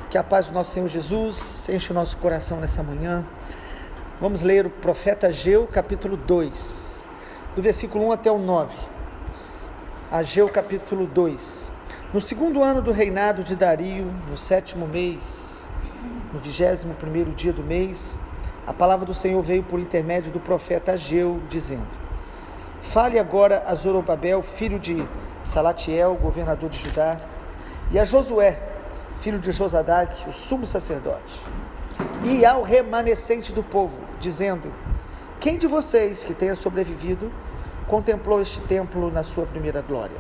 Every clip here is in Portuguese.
Que a paz do nosso Senhor Jesus enche o nosso coração nessa manhã. Vamos ler o profeta Ageu, capítulo 2, do versículo 1 até o 9. Ageu, capítulo 2. No segundo ano do reinado de Dario, no 7º mês, no 21º dia do mês, a palavra do Senhor veio por intermédio do profeta Ageu, dizendo: Fale agora a Zorobabel, filho de Salatiel, governador de Judá, e a Josué, filho de Josadaque, o sumo sacerdote, e ao remanescente do povo, dizendo: Quem de vocês que tenha sobrevivido contemplou este templo na sua primeira glória?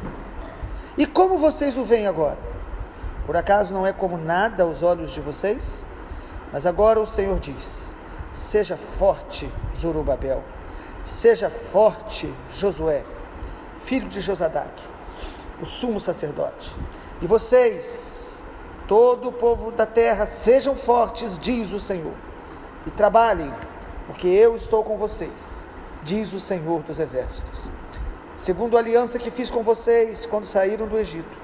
E como vocês o veem agora? Por acaso não é como nada aos olhos de vocês? Mas agora o Senhor diz: Seja forte, Zorobabel, seja forte, Josué, filho de Josadaque, o sumo sacerdote, e vocês, todo o povo da terra, sejam fortes, diz o Senhor, e trabalhem, porque eu estou com vocês, diz o Senhor dos exércitos. Segundo a aliança que fiz com vocês quando saíram do Egito,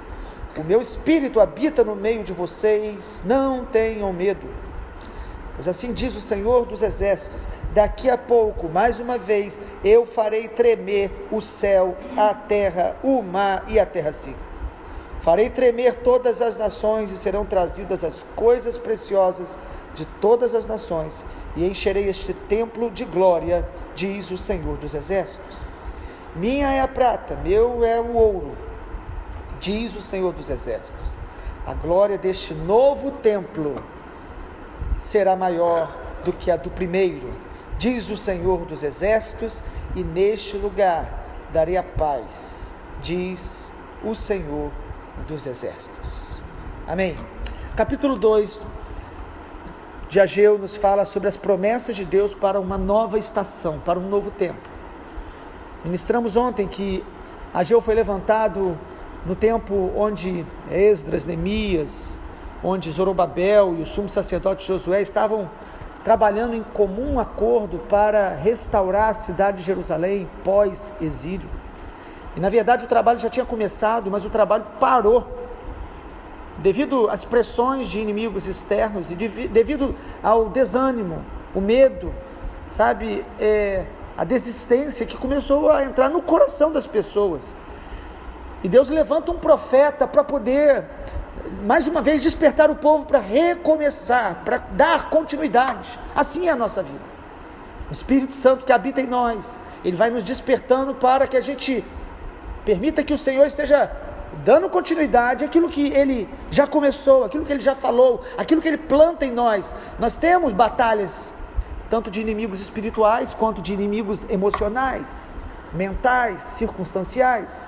o meu espírito habita no meio de vocês, não tenham medo. Pois assim diz o Senhor dos exércitos: daqui a pouco, mais uma vez, eu farei tremer o céu, a terra, o mar e a terra seca. Farei tremer todas as nações e serão trazidas as coisas preciosas de todas as nações, e encherei este templo de glória, diz o Senhor dos exércitos. Minha é a prata, meu é o ouro, diz o Senhor dos exércitos. A glória deste novo templo será maior do que a do primeiro, diz o Senhor dos exércitos, e neste lugar darei a paz, diz o Senhor dos exércitos. Amém. Capítulo 2 de Ageu nos fala sobre as promessas de Deus para uma nova estação, para um novo tempo. Ministramos ontem que Ageu foi levantado no tempo onde Esdras, Neemias, onde Zorobabel e o sumo sacerdote Josué estavam trabalhando em comum acordo para restaurar a cidade de Jerusalém pós-exílio. E na verdade o trabalho já tinha começado, mas o trabalho parou, devido às pressões de inimigos externos e devido ao desânimo, o medo, a desistência que começou a entrar no coração das pessoas. E Deus levanta um profeta para poder, mais uma vez, despertar o povo para recomeçar, para dar continuidade. Assim é a nossa vida. O Espírito Santo que habita em nós, ele vai nos despertando para que a gente permita que o Senhor esteja dando continuidade àquilo que Ele já começou, aquilo que Ele já falou, aquilo que Ele planta em nós. Nós temos batalhas, tanto de inimigos espirituais, quanto de inimigos emocionais, mentais, circunstanciais.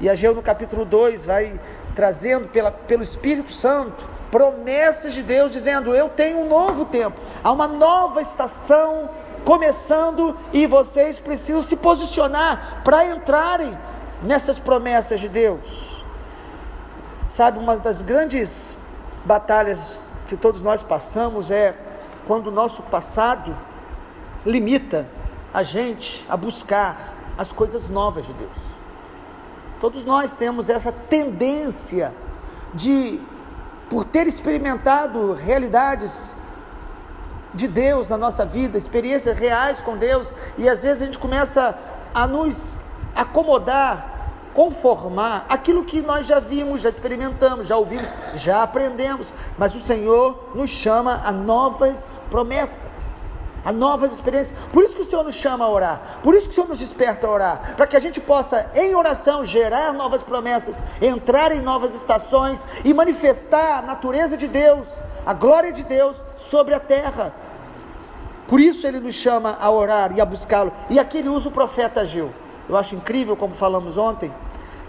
E Ageu no capítulo 2 vai trazendo pelo Espírito Santo promessas de Deus, dizendo: eu tenho um novo tempo, há uma nova estação começando, e vocês precisam se posicionar para entrarem nessas promessas de Deus. Uma das grandes batalhas que todos nós passamos é quando o nosso passado limita a gente a buscar as coisas novas de Deus. Todos nós temos essa tendência de, por ter experimentado realidades de Deus na nossa vida, experiências reais com Deus, e às vezes a gente começa a nos acomodar, conformar aquilo que nós já vimos, já experimentamos, já ouvimos, já aprendemos. Mas o Senhor nos chama a novas promessas, a novas experiências. Por isso que o Senhor nos chama a orar, por isso que o Senhor nos desperta a orar, para que a gente possa, em oração, gerar novas promessas, entrar em novas estações e manifestar a natureza de Deus, a glória de Deus sobre a terra. Por isso Ele nos chama a orar e a buscá-lo. E aqui Ele usa o profeta Ageu. Eu acho incrível, como falamos ontem,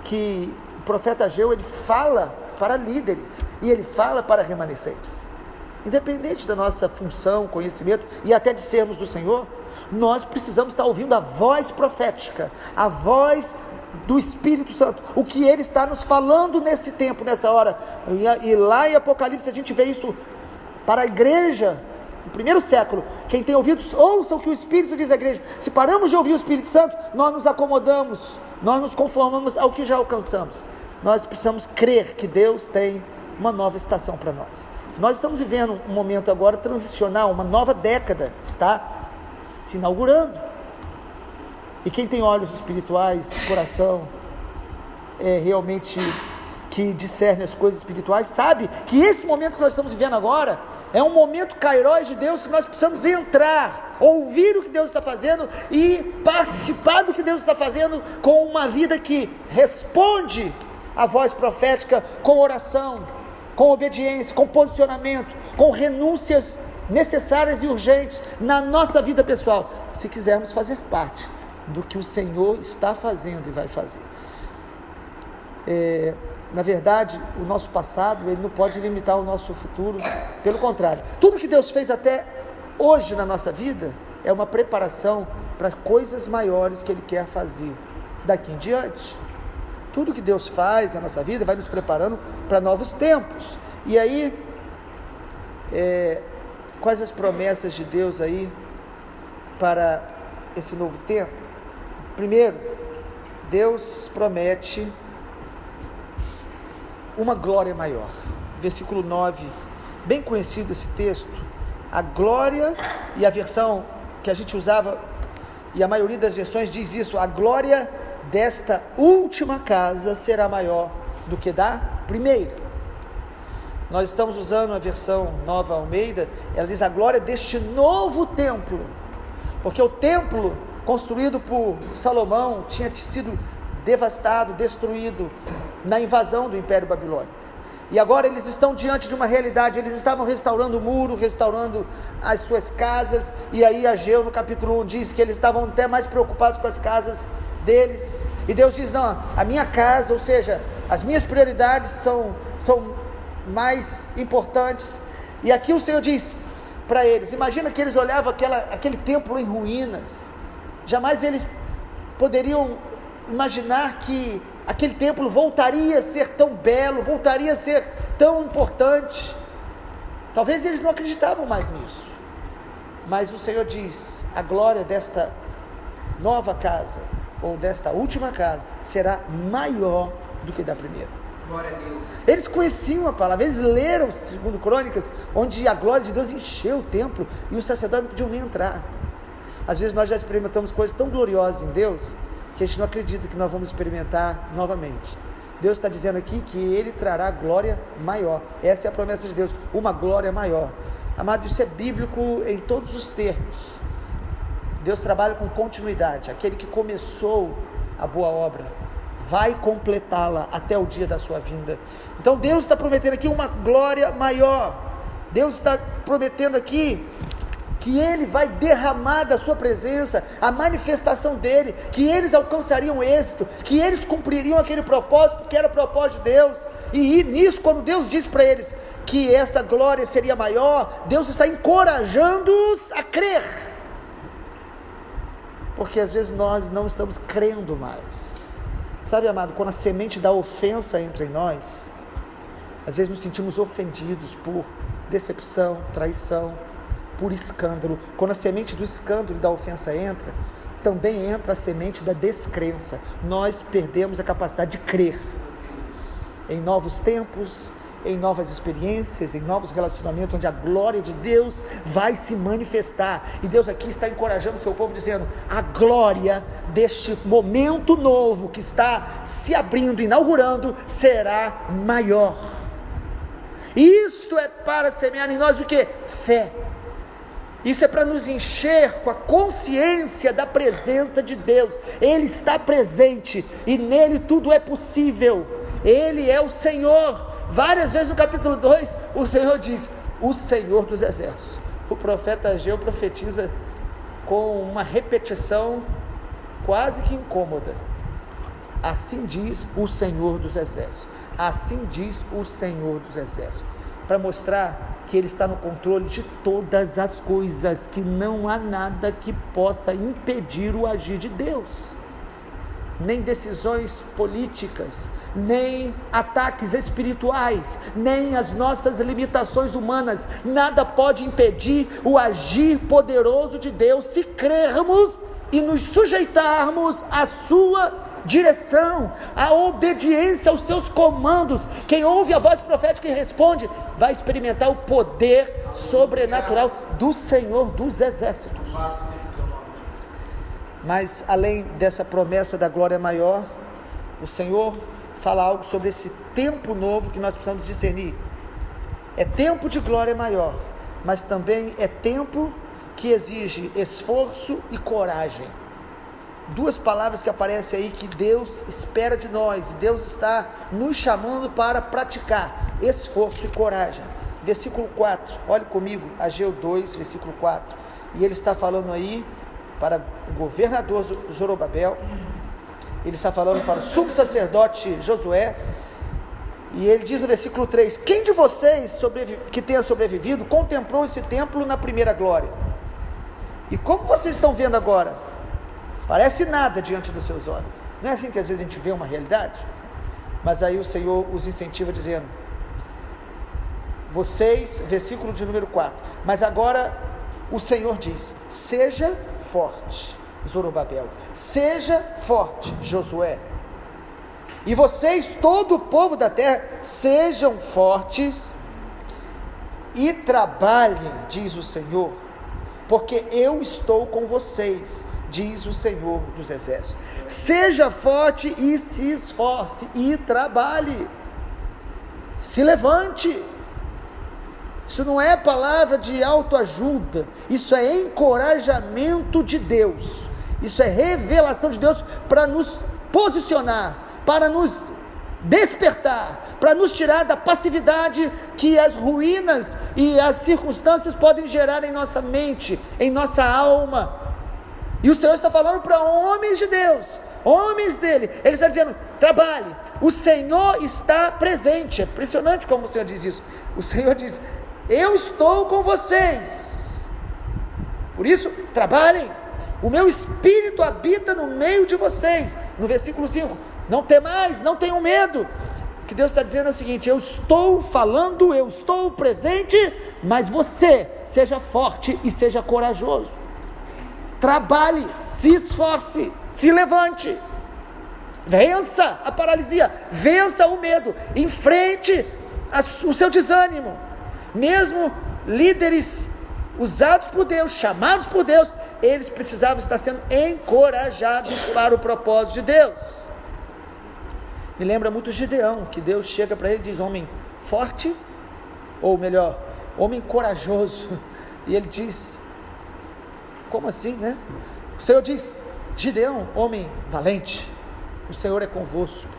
que o profeta Ageu, ele fala para líderes e ele fala para remanescentes. Independente da nossa função, conhecimento e até de sermos do Senhor, nós precisamos estar ouvindo a voz profética, a voz do Espírito Santo, o que Ele está nos falando nesse tempo, nessa hora. E lá em Apocalipse a gente vê isso para a igreja no primeiro século. Quem tem ouvidos, ouça o que o Espírito diz à igreja. Se paramos de ouvir o Espírito Santo, nós nos acomodamos, nós nos conformamos ao que já alcançamos. Nós precisamos crer que Deus tem uma nova estação para nós. Nós estamos vivendo um momento agora transicional, uma nova década está se inaugurando. E quem tem olhos espirituais, coração, realmente que discerne as coisas espirituais, sabe que esse momento que nós estamos vivendo agora é um momento kairós de Deus, que nós precisamos entrar, ouvir o que Deus está fazendo e participar do que Deus está fazendo com uma vida que responde à voz profética com oração, com obediência, com posicionamento, com renúncias necessárias e urgentes na nossa vida pessoal, se quisermos fazer parte do que o Senhor está fazendo e vai fazer. Na verdade, o nosso passado, ele não pode limitar o nosso futuro, pelo contrário, tudo que Deus fez até hoje na nossa vida, é uma preparação para coisas maiores que Ele quer fazer daqui em diante. Tudo que Deus faz na nossa vida, vai nos preparando para novos tempos. E aí, quais as promessas de Deus aí, para esse novo tempo? Primeiro, Deus promete uma glória maior. Versículo 9, bem conhecido esse texto. A glória, e a versão que a gente usava, e a maioria das versões diz isso, a glória desta última casa será maior do que da primeira. Nós estamos usando a versão Nova Almeida, ela diz a glória deste novo templo, porque o templo construído por Salomão tinha sido devastado, destruído na invasão do Império Babilônico. E agora eles estão diante de uma realidade, eles estavam restaurando o muro, restaurando as suas casas, e aí Ageu no capítulo 1 diz que eles estavam até mais preocupados com as casas deles, e Deus diz, não, a minha casa, ou seja, as minhas prioridades são mais importantes. E aqui o Senhor diz para eles, imagina que eles olhavam aquele templo em ruínas, jamais eles poderiam imaginar que aquele templo voltaria a ser tão belo, voltaria a ser tão importante. Talvez eles não acreditavam mais nisso, mas o Senhor diz, a glória desta nova casa, ou desta última casa, será maior do que da primeira. Glória a Deus. Eles conheciam a palavra, eles leram segundo Crônicas, onde a glória de Deus encheu o templo, e os sacerdotes não podiam nem entrar. Às vezes nós já experimentamos coisas tão gloriosas em Deus, que a gente não acredita que nós vamos experimentar novamente. Deus está dizendo aqui que Ele trará glória maior. Essa é a promessa de Deus, uma glória maior. Amado, isso é bíblico em todos os termos. Deus trabalha com continuidade. Aquele que começou a boa obra vai completá-la até o dia da sua vinda. Então Deus está prometendo aqui uma glória maior. Deus está prometendo aqui que Ele vai derramar da sua presença, a manifestação dEle, que eles alcançariam êxito, que eles cumpririam aquele propósito, que era o propósito de Deus, e nisso, quando Deus disse para eles, que essa glória seria maior, Deus está encorajando-os a crer, porque às vezes nós não estamos crendo mais, sabe amado, quando a semente da ofensa entra em nós, às vezes nos sentimos ofendidos por decepção, traição, por escândalo. Quando a semente do escândalo e da ofensa entra, também entra a semente da descrença. Nós perdemos a capacidade de crer em novos tempos, em novas experiências, em novos relacionamentos, onde a glória de Deus vai se manifestar. E Deus aqui está encorajando o seu povo, dizendo, a glória deste momento novo, que está se abrindo, inaugurando, será maior. Isto é para semear em nós o que? Fé. Isso é para nos encher com a consciência da presença de Deus. Ele está presente e nele tudo é possível. Ele é o Senhor. Várias vezes no capítulo 2 o Senhor diz, o Senhor dos exércitos. O profeta Ageu profetiza com uma repetição quase que incômoda. Assim diz o Senhor dos exércitos. Assim diz o Senhor dos exércitos. Para mostrar que Ele está no controle de todas as coisas, que não há nada que possa impedir o agir de Deus, nem decisões políticas, nem ataques espirituais, nem as nossas limitações humanas, nada pode impedir o agir poderoso de Deus, se crermos e nos sujeitarmos à sua direção, a obediência aos seus comandos. Quem ouve a voz profética e responde, vai experimentar o poder sobrenatural do Senhor dos Exércitos. Mas além dessa promessa da glória maior, o Senhor fala algo sobre esse tempo novo que nós precisamos discernir. É tempo de glória maior, mas também é tempo que exige esforço e coragem. Duas palavras que aparecem aí que Deus espera de nós, e Deus está nos chamando para praticar: esforço e coragem. Versículo 4, olhe comigo, Ageu 2, versículo 4, e ele está falando aí para o governador Zorobabel, ele está falando para o sumo sacerdote Josué, e ele diz no versículo 3: quem de vocês que tenha sobrevivido contemplou esse templo na primeira glória? E como vocês estão vendo agora? Parece nada diante dos seus olhos. Não é assim que às vezes a gente vê uma realidade? Mas aí o Senhor os incentiva dizendo: vocês, versículo de número 4, mas agora o Senhor diz: seja forte, Zorobabel, seja forte, Josué, e vocês, todo o povo da terra, sejam fortes e trabalhem, diz o Senhor, porque eu estou com vocês, diz o Senhor dos Exércitos. Seja forte e se esforce e trabalhe, se levante. Isso não é palavra de autoajuda, isso é encorajamento de Deus, isso é revelação de Deus para nos posicionar, para nos despertar, para nos tirar da passividade que as ruínas e as circunstâncias podem gerar em nossa mente, em nossa alma. E o Senhor está falando para homens de Deus, homens dele, ele está dizendo: trabalhe, o Senhor está presente. É impressionante como o Senhor diz isso. O Senhor diz: eu estou com vocês, por isso trabalhem, o meu Espírito habita no meio de vocês. No versículo 5, não temais, não tenham medo. O que Deus está dizendo é o seguinte: eu estou falando, eu estou presente, mas você seja forte e seja corajoso, trabalhe, se esforce, se levante, vença a paralisia, vença o medo, enfrente o seu desânimo. Mesmo líderes usados por Deus, chamados por Deus, eles precisavam estar sendo encorajados para o propósito de Deus. Me lembra muito Gideão, que Deus chega para ele e diz: homem forte, ou melhor, homem corajoso, e ele diz: como assim, né? O Senhor diz: Gideão, homem valente, o Senhor é convosco.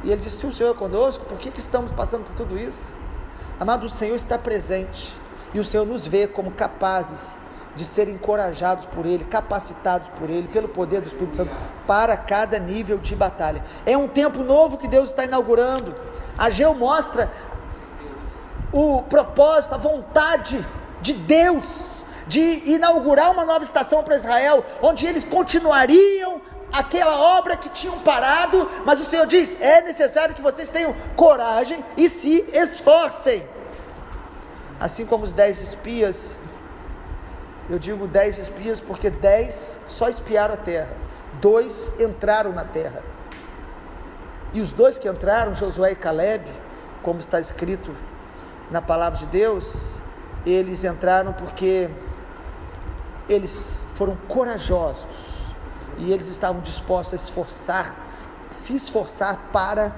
E ele diz: se o Senhor é conosco, por que estamos passando por tudo isso? Amado, o Senhor está presente, e o Senhor nos vê como capazes de ser encorajados por Ele, capacitados por Ele, pelo poder do Espírito Santo, para cada nível de batalha. É um tempo novo que Deus está inaugurando. Ageu mostra o propósito, a vontade de Deus, de inaugurar uma nova estação para Israel, onde eles continuariam aquela obra que tinham parado, mas o Senhor diz: é necessário que vocês tenham coragem e se esforcem. Assim como os 10 espias, eu digo 10 espias porque 10 só espiaram a terra, 2 entraram na terra, e os 2 que entraram, Josué e Caleb, como está escrito na palavra de Deus, eles entraram porque eles foram corajosos, e eles estavam dispostos a se esforçar para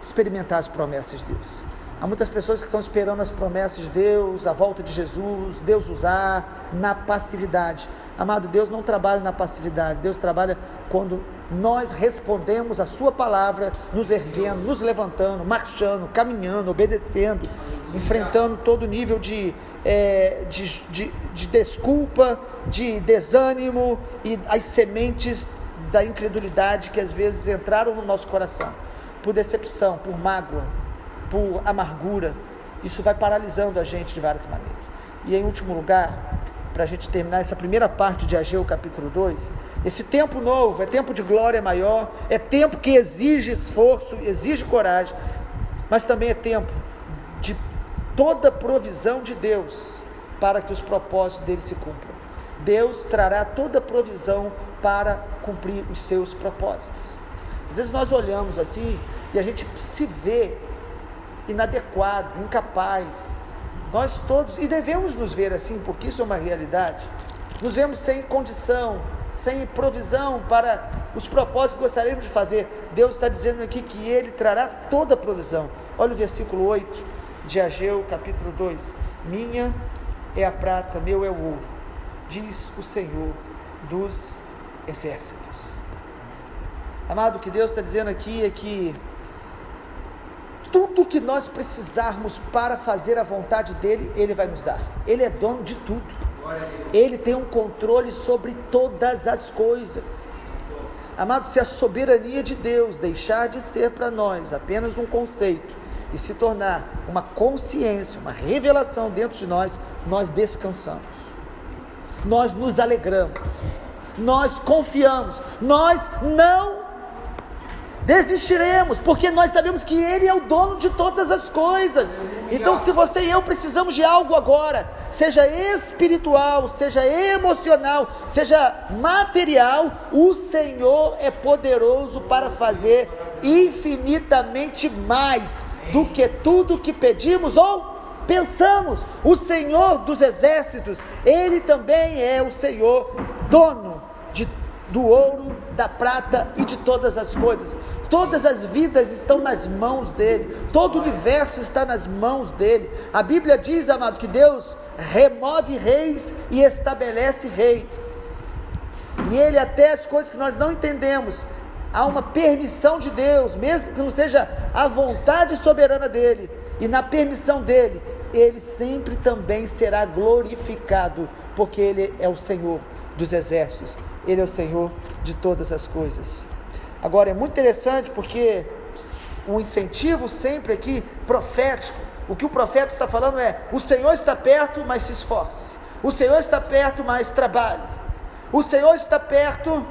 experimentar as promessas de Deus. Há muitas pessoas que estão esperando as promessas de Deus, a volta de Jesus, Deus usar, na passividade. Amado, Deus não trabalha na passividade, Deus trabalha quando nós respondemos a sua palavra, nos erguendo, nos levantando, marchando, caminhando, obedecendo, enfrentando todo nível de desculpa, de desânimo e as sementes da incredulidade que às vezes entraram no nosso coração, por decepção, por mágoa, por amargura. Isso vai paralisando a gente de várias maneiras. E em último lugar, para a gente terminar essa primeira parte de Ageu capítulo 2, esse tempo novo é tempo de glória maior, é tempo que exige esforço, exige coragem, mas também é tempo de toda provisão de Deus para que os propósitos dele se cumpram. Deus trará toda provisão para cumprir os seus propósitos. Às vezes nós olhamos assim e a gente se vê inadequado, incapaz. Nós todos, e devemos nos ver assim, porque isso é uma realidade, nos vemos sem condição, sem provisão para os propósitos que gostaríamos de fazer. Deus está dizendo aqui que Ele trará toda a provisão. Olha o versículo 8 de Ageu, capítulo 2. Minha é a prata, meu é o ouro, diz o Senhor dos exércitos. Amado, o que Deus está dizendo aqui é que tudo que nós precisarmos para fazer a vontade dEle, Ele vai nos dar. Ele é dono de tudo. Ele tem um controle sobre todas as coisas. Amado, se a soberania de Deus deixar de ser para nós apenas um conceito e se tornar uma consciência, uma revelação dentro de nós, nós descansamos, nós nos alegramos, nós confiamos, nós não desistiremos, porque nós sabemos que Ele é o dono de todas as coisas. Então, se você e eu precisamos de algo agora, seja espiritual, seja emocional, seja material, o Senhor é poderoso para fazer infinitamente mais do que tudo que pedimos ou pensamos. O Senhor dos exércitos, Ele também é o Senhor, dono do ouro, da prata e de todas as coisas. Todas as vidas estão nas mãos dEle, todo o universo está nas mãos dEle. A Bíblia diz, amado, que Deus remove reis e estabelece reis, e Ele até as coisas que nós não entendemos, há uma permissão de Deus, mesmo que não seja a vontade soberana dEle, e na permissão dEle, Ele sempre também será glorificado, porque Ele é o Senhor dos exércitos, Ele é o Senhor de todas as coisas. Agora é muito interessante, porque o incentivo sempre aqui profético, o que o profeta está falando é: o Senhor está perto, mas se esforce, o Senhor está perto, mas trabalhe, o Senhor está perto,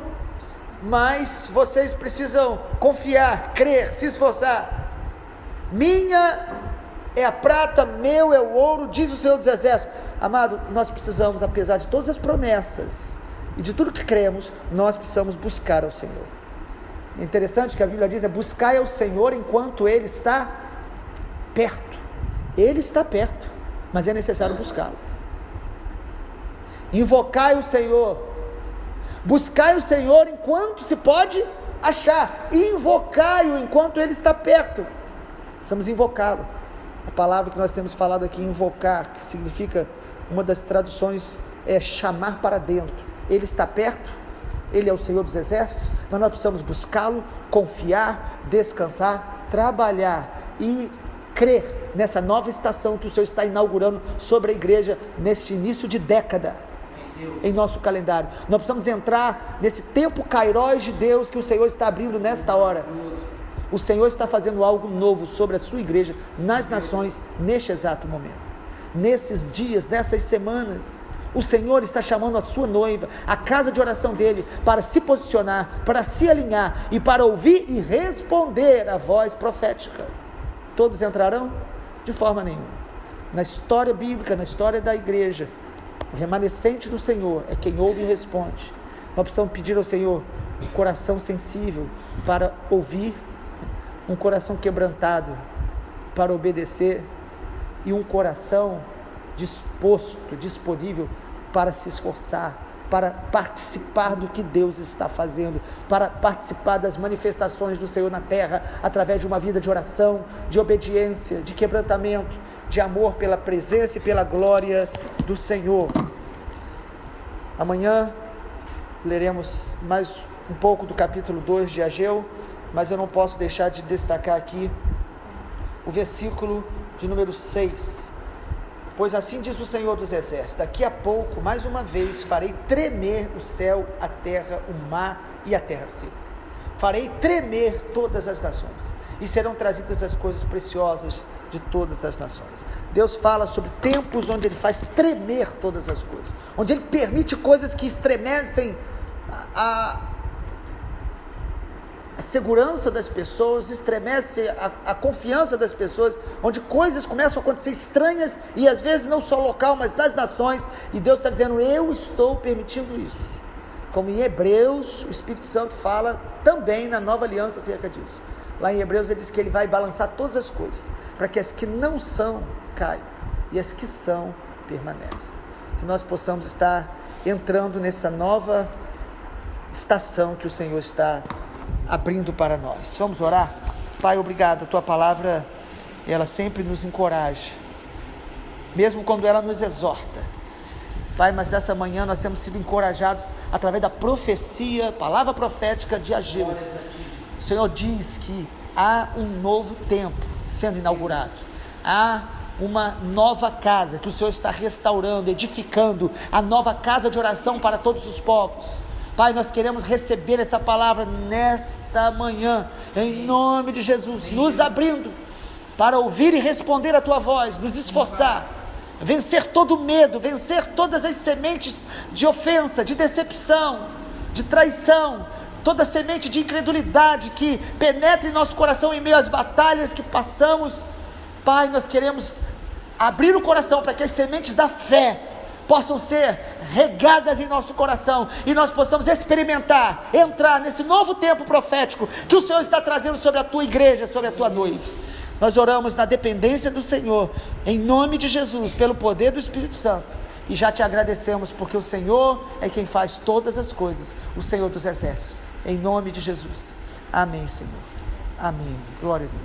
mas vocês precisam confiar, crer, se esforçar. Minha é a prata, meu é o ouro, diz o Senhor dos exércitos. Amado, nós precisamos, apesar de todas as promessas e de tudo que cremos, nós precisamos buscar ao Senhor. É interessante que a Bíblia diz, buscai ao Senhor enquanto Ele está perto. Ele está perto, mas é necessário buscá-lo. Invocai o Senhor, buscai o Senhor enquanto se pode achar, invocai-o enquanto Ele está perto. Precisamos invocá-lo. A palavra que nós temos falado aqui, invocar, que significa, uma das traduções é chamar para dentro. Ele está perto, Ele é o Senhor dos exércitos, mas nós precisamos buscá-lo, confiar, descansar, trabalhar e crer nessa nova estação que o Senhor está inaugurando sobre a igreja, neste início de década, em nosso calendário. Nós precisamos entrar nesse tempo kairós de Deus que o Senhor está abrindo nesta hora. O Senhor está fazendo algo novo sobre a sua igreja, nas nações, neste exato momento. Nesses dias, nessas semanas, o Senhor está chamando a sua noiva, a casa de oração dele, para se posicionar, para se alinhar e para ouvir e responder a voz profética. Todos entrarão? De forma nenhuma. Na história bíblica, na história da igreja, o remanescente do Senhor é quem ouve e responde. Nós precisamos pedir ao Senhor um coração sensível para ouvir, um coração quebrantado para obedecer e um coração disposto, disponível para se esforçar, para participar do que Deus está fazendo, para participar das manifestações do Senhor na terra, através de uma vida de oração, de obediência, de quebrantamento, de amor pela presença e pela glória do Senhor. Amanhã leremos mais um pouco do capítulo 2 de Ageu, mas eu não posso deixar de destacar aqui o versículo de número 6. Pois assim diz o Senhor dos exércitos: daqui a pouco, mais uma vez, farei tremer o céu, a terra, o mar e a terra seca. Farei tremer todas as nações, e serão trazidas as coisas preciosas de todas as nações. Deus fala sobre tempos onde Ele faz tremer todas as coisas, onde Ele permite coisas que estremecem a segurança das pessoas, estremece a confiança das pessoas, onde coisas começam a acontecer estranhas, e às vezes não só local, mas nas nações, e Deus está dizendo: eu estou permitindo isso, como em Hebreus o Espírito Santo fala também na nova aliança acerca disso. Lá em Hebreus ele diz que ele vai balançar todas as coisas, para que as que não são caiam, e as que são permaneçam. Que nós possamos estar entrando nessa nova estação que o Senhor está abrindo para nós. Vamos orar? Pai, obrigado, a tua palavra, ela sempre nos encoraja, mesmo quando ela nos exorta. Pai, mas nessa manhã nós temos sido encorajados através da profecia, palavra profética de Ageu. O Senhor diz que há um novo tempo sendo inaugurado, há uma nova casa que o Senhor está restaurando, edificando, a nova casa de oração para todos os povos. Pai, nós queremos receber essa palavra nesta manhã, em nome de Jesus, nos abrindo para ouvir e responder a tua voz, nos esforçar, vencer todo medo, vencer todas as sementes de ofensa, de decepção, de traição, toda semente de incredulidade que penetra em nosso coração em meio às batalhas que passamos. Pai, nós queremos abrir o coração para que as sementes da fé possam ser regadas em nosso coração e nós possamos experimentar, entrar nesse novo tempo profético que o Senhor está trazendo sobre a tua igreja, sobre a tua noiva. Nós oramos na dependência do Senhor, em nome de Jesus, pelo poder do Espírito Santo, e já te agradecemos porque o Senhor é quem faz todas as coisas, o Senhor dos exércitos, em nome de Jesus. Amém, Senhor. Amém. Glória a Deus.